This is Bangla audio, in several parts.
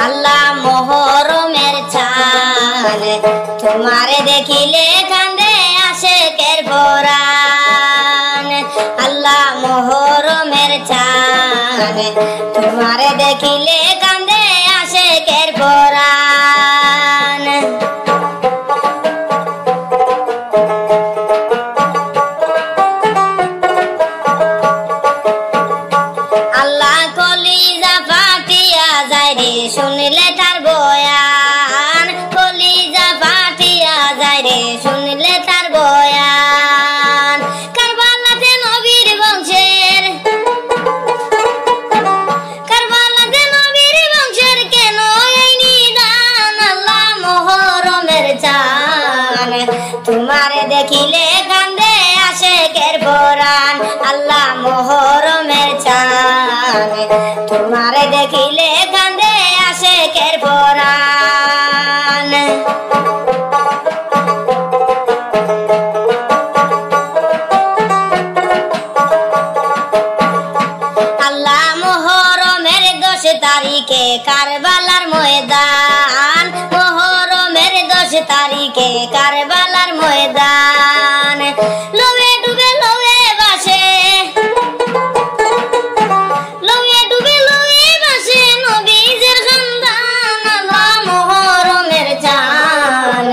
আল্লাহ মোহরমের চাঁদ তোমারে দেখিলে কান্দে আশেকের পরাণ। আল্লাহ মোহরমের চাঁদ তোমারে দেখিলে কান্দে আশেকের পরাণ। আল্লাহ কলিজা ফাটিয়া যায় রে শুনলে তার বয়ান। কলিজা ফাটিয়া যায় রে শুনলে তার বয়ান। কারবালাতে নবীর বংশের, কারবালাতে নবীর বংশের কেন এই নিদান। আল্লাহ মোহরমের চাঁদ তোমারে দেখিলে কান্দে আশেকের পরাণ। আল্লাহ মোহরমের চাঁদ তোমারে দেখিলে কান্দে আশেকের পরাণ। আল্লাহ মোহরমের 10 তারিখে কারবালার ময়দান। মোহরমের 10 তারিখে কারবালার ময়দান। লোয়ে ডুবে লোয়ে বাসে, লোয়ে ডুবে লোয়ে বাসে নবীজের খানদান। আল্লাহ মোহরমের চাঁদ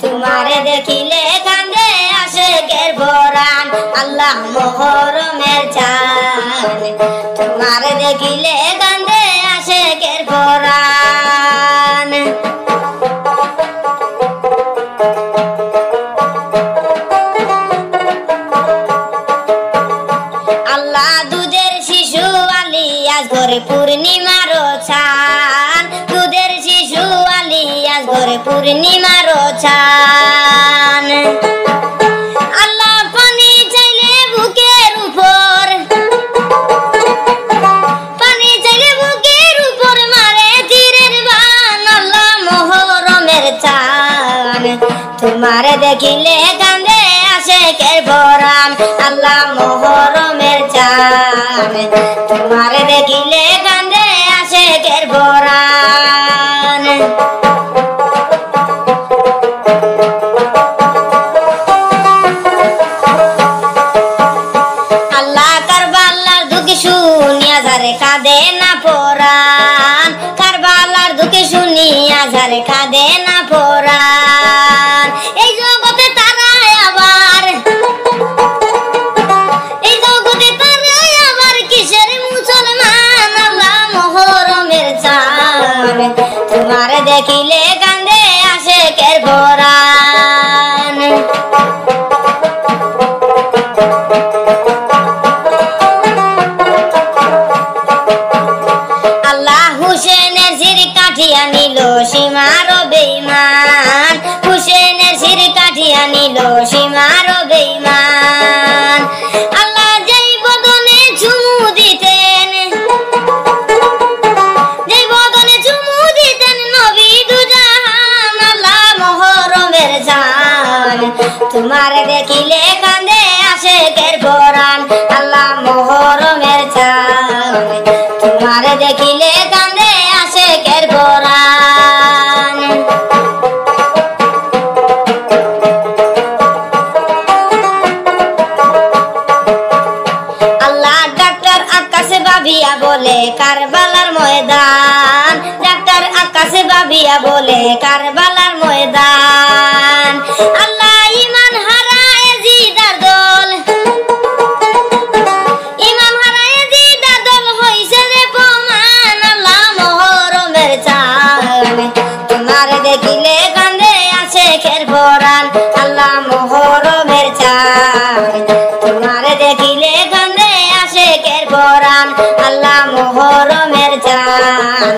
তোমারে দেখিলে কান্দে আশেকের পরাণ। আল্লাহ মোহরমের চাঁদ তোমারে দেখিলে কান্দে আশেকের পরাণ। আল্লাহ দুধের শিশু আলিয়াস ঘরে পূর্ণিমার ছান। দুধের শিশু আলিয়াস ঘরে পূর্ণিমার ছান। আল্লাহ পানি চাইলে বুকের উপর, পানি চাইলে বুকের উপর মারে তীরের বান। আল্লাহ মোহরমের চাঁদ তোমারে দেখিলে কান্দে আশেকের পরাণ। আল্লাহ মোহরমের চাঁদ তোমারে দেখিলে কান্দে আশেকের পরাণ। আল্লাহ কারবালার দুঃখ শুনিয়া যারে কাঁদে না পরাণ। কারবালার দুঃখ শুনিয়া যারে কাঁদে না পরাণ। এই জগতে তারাই আবার, এই জগতে তারাই আবার কিসের মুসলমান। আল্লাহ মোহরমের চাঁদ তোমারে দেখিলে কান্দে আশেকের পরাণ। আল্লাহ হুসেনের শির কাঠিয়া নিল সীমার বেঈমান। হুসেনের শির কাঠিয়া নিল সীমার বেঈমান। আল্লাহ যেই বদনে চুমু দিতেন, যেই বদনে চুমু দিতেন নবী দুজাহান। আল্লাহ মোহরমের চাঁদ তোমারে দেখিলে কান্দে আশেকের পরাণ। আল্লাহ মোহরমের চাঁদ তোমারে দেখিলে কান্দে আশেকের পরাণ। আল্লাহ ডাক্তার আকাশে ভাবিয়া বলে কারবালার ময়দান। ডাক্তার আকাশে ভাবিয়া বলে কারবালার ময়দান। আল্লাহ ইমান হারায় জিদার দল, ইমান হারায় জিদার দল হইছে রে প্রমাণ। আল্লাহ মোহরমের চাঁদ তোমারে দেখিলে কান্দে আশেকের পরাণ। আল্লাহ মোহরমের চাঁদ তোমারে দেখিলে কান্দে আশেকের পরাণ। আল্লাহ মোহরমের চাঁদ